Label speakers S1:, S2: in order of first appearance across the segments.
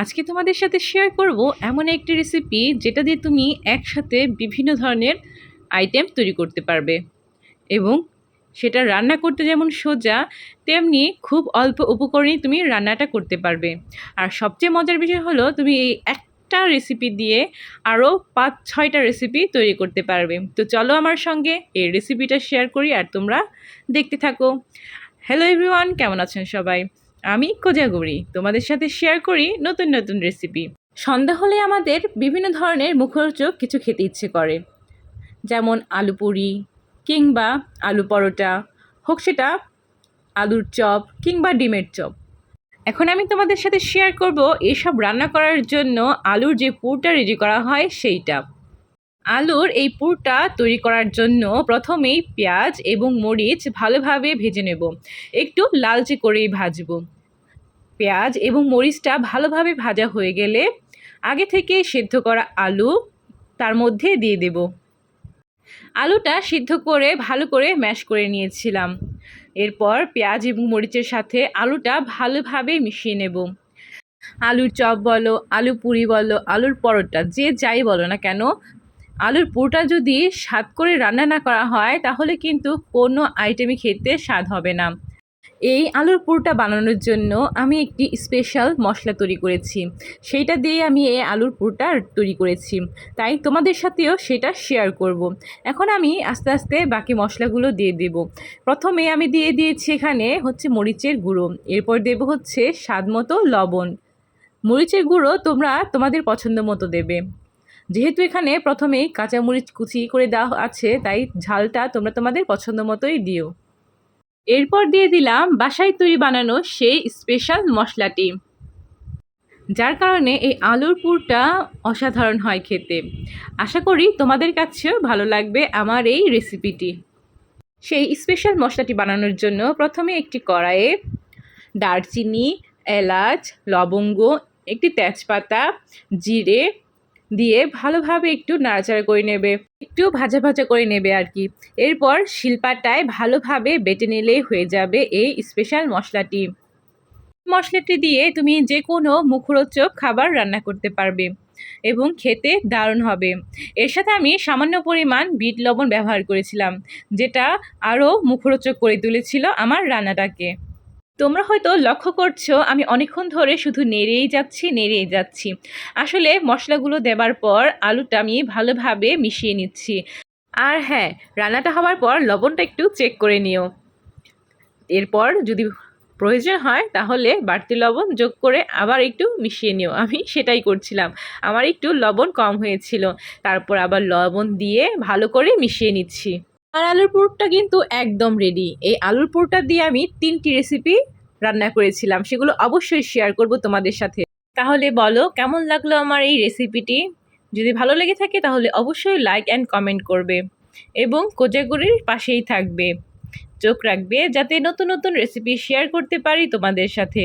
S1: আজকে তোমাদের সাথে শেয়ার করব এমন একটি রেসিপি যেটা দিয়ে তুমি একসাথে বিভিন্ন ধরনের আইটেম তৈরি করতে পারবে এবং সেটা রান্না করতে যেমন সোজা তেমনি খুব অল্প উপকরণেই তুমি রান্নাটা করতে পারবে। আর সবচেয়ে মজার বিষয় হলো তুমি এই একটা রেসিপি দিয়ে আরও 5-6টা রেসিপি তৈরি করতে পারবে। তো চলো আমার সঙ্গে এই রেসিপিটা শেয়ার করি আর তোমরা দেখতে থাকো। হ্যালো এভরিওয়ান, কেমন আছেন সবাই? আমি কোজাগরি তোমাদের সাথে শেয়ার করি নতুন নতুন রেসিপি। সন্ধ্যা হলে আমাদের বিভিন্ন ধরনের মুখরোচক কিছু খেতে ইচ্ছে করে, যেমন আলু পুরি কিংবা আলু পরোটা, হোক সেটা আলুর চপ কিংবা ডিমের চপ। এখন আমি তোমাদের সাথে শেয়ার করব এসব রান্না করার জন্য আলুর যে পুরটা রেডি করা হয় সেইটা। আলুর এই পুরটা তৈরি করার জন্য প্রথমেই পেঁয়াজ এবং মরিচ ভালোভাবে ভেজে নেব, একটু লালচে করেই ভাজবো। পেঁয়াজ এবং মরিচটা ভালোভাবে ভাজা হয়ে গেলে আগে থেকে সেদ্ধ করা আলু তার মধ্যে দিয়ে দেব। আলুটা সিদ্ধ করে ভালো করে ম্যাশ করে নিয়েছিলাম। এরপর পেঁয়াজ এবং মরিচের সাথে আলুটা ভালোভাবে মিশিয়ে নেব। আলুর চপ বলো, আলু পুরি বলো, আলুর পরোটা, যে যাই বলো না কেন, আলুর পুরটা যদি স্বাদ করে রান্না না করা হয় তাহলে কিন্তু কোনো আইটেমই খেতে স্বাদ হবে না। এই আলুর পুরটা বানানোর জন্য আমি একটি স্পেশাল মশলা তৈরি করেছি, সেইটা দিয়ে আমি এই আলুর পুরটা তৈরি করেছি, তাই তোমাদের সাথেও সেটা শেয়ার করব। এখন আমি আস্তে আস্তে বাকি মশলাগুলো দিয়ে দেব। প্রথমে আমি দিয়ে দিয়েছি এখানে মরিচের গুঁড়ো, এরপর দেব স্বাদ মতো লবণ। মরিচের গুঁড়ো তোমরা তোমাদের পছন্দ মতো দেবে, যেহেতু এখানে প্রথমেই কাঁচামরিচ কুচি করে দেওয়া আছে তাই ঝালটা তোমরা তোমাদের পছন্দ মতোই দিও। এরপর দিয়ে দিলাম বাসায় তৈরি বানানো সেই স্পেশাল মশলাটি, যার কারণে এই আলুর পুরটা অসাধারণ হয় খেতে। আশা করি তোমাদের কাছেও ভালো লাগবে আমার এই রেসিপিটি। সেই স্পেশাল মশলাটি বানানোর জন্য প্রথমে একটি কড়াইয়ে দারচিনি, এলাচ, লবঙ্গ, একটি তেজপাতা, জিরে দিয়ে ভালোভাবে একটু নাড়াচাড়া করে নেবে, একটু ভাজা ভাজা করে নেবে আর কি। এরপর শিলপাটায় ভালোভাবে বেটে নিলেই হয়ে যাবে এই স্পেশাল মশলাটি। মশলাটি দিয়ে তুমি যে কোনো মুখরোচক খাবার রান্না করতে পারবে এবং খেতে দারুণ হবে। এর সাথে আমি সামান্য পরিমাণ বিট লবণ ব্যবহার করেছিলাম, যেটা আরও মুখরোচক করে তুলেছিল আমার রান্নাটাকে। তোমরা হয়তো লক্ষ্য করছো আমি অনেকক্ষণ ধরে শুধু নেড়েই যাচ্ছি। আসলে মশলাগুলো দেবার পর আলুটা আমি ভালোভাবে মিশিয়ে নিচ্ছি। আর হ্যাঁ, রান্নাটা হওয়ার পর লবণটা একটু চেক করে নিও। এরপর যদি প্রয়োজন হয় তাহলে বাড়তি লবণ যোগ করে আবার একটু মিশিয়ে নিও। আমি সেটাই করছিলাম, আমার একটু লবণ কম হয়েছিল, তারপর আবার লবণ দিয়ে ভালো করে মিশিয়ে নিচ্ছি। আর আলুর পুরটা কিন্তু একদম রেডি। এই আলুর পুরটা দিয়ে আমি 3টি রেসিপি রান্না করেছিলাম, সেগুলো অবশ্যই শেয়ার করব তোমাদের সাথে। তাহলে বলো কেমন লাগলো আমার এই রেসিপিটি? যদি ভালো লেগে থাকে তাহলে অবশ্যই লাইক অ্যান্ড কমেন্ট করবে এবং কোজাগরির পাশেই থাকবে, চোখ রাখবে যাতে নতুন নতুন রেসিপি শেয়ার করতে পারি তোমাদের সাথে।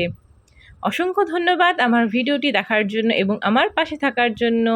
S1: অসংখ্য ধন্যবাদ আমার ভিডিওটি দেখার জন্য এবং আমার পাশে থাকার জন্য।